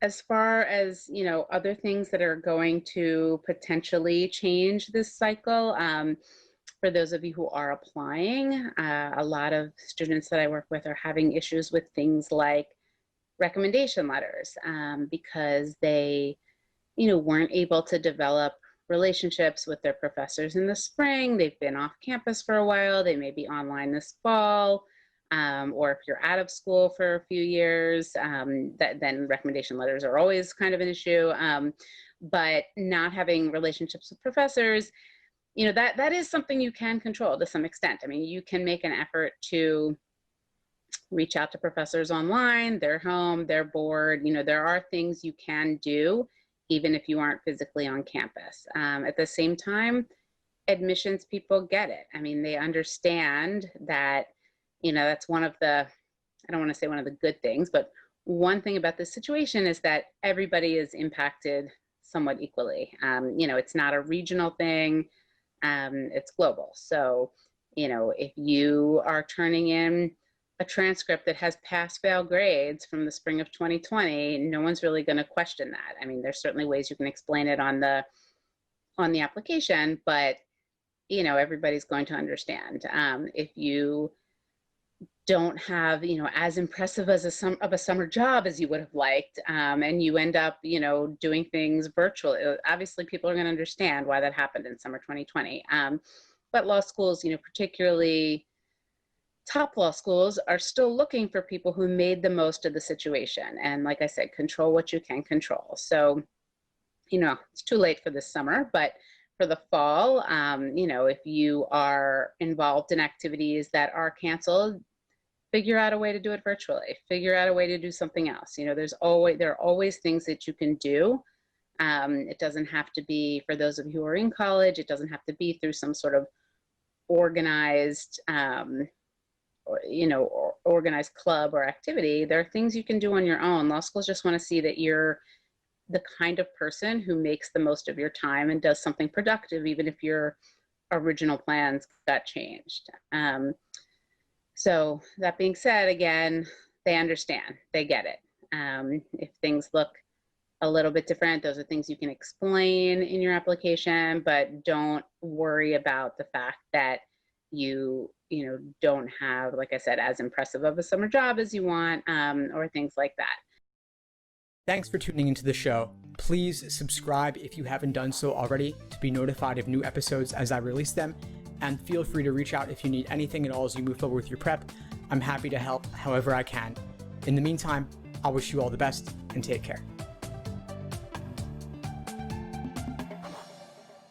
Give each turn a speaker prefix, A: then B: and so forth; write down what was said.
A: As far as, other things that are going to potentially change this cycle, for those of you who are applying, a lot of students that I work with are having issues with things like recommendation letters, because they, weren't able to develop relationships with their professors in the spring. They've been off campus for a while. They may be online this fall. Or if you're out of school for a few years, then recommendation letters are always kind of an issue. But not having relationships with professors, that is something you can control to some extent. I mean, you can make an effort to reach out to professors online. They're home, they're bored. There are things you can do even if you aren't physically on campus. At the same time, admissions people get it. I mean, they understand that, that's one of the, I don't want to say one of the good things, but one thing about this situation is that everybody is impacted somewhat equally. It's not a regional thing, it's global. So, if you are turning in a transcript that has pass-fail grades from the spring of 2020, no one's really going to question that. I mean, there's certainly ways you can explain it on the application, but everybody's going to understand. If you don't have, as impressive as a summer job as you would have liked, and you end up, doing things virtually, obviously people are going to understand why that happened in summer 2020. But law schools, particularly top law schools, are still looking for people who made the most of the situation. And like I said, control what you can control. So, it's too late for this summer, but for the fall, if you are involved in activities that are canceled, figure out a way to do it virtually, figure out a way to do something else. There are always things that you can do. It doesn't have to be, for those of you who are in college, it doesn't have to be through some sort of organized, organized club or activity. There are things you can do on your own. Law schools just want to see that you're the kind of person who makes the most of your time and does something productive, even if your original plans got changed. So that being said, again, they understand, they get it. If things look a little bit different, those are things you can explain in your application, but don't worry about the fact that you don't have, like I said, as impressive of a summer job as you want, or things like that.
B: Thanks for tuning into the show. Please subscribe if you haven't done so already to be notified of new episodes as I release them, and feel free to reach out if you need anything at all as you move forward with your prep. I'm happy to help however I can. In the meantime, I'll wish you all the best and take care.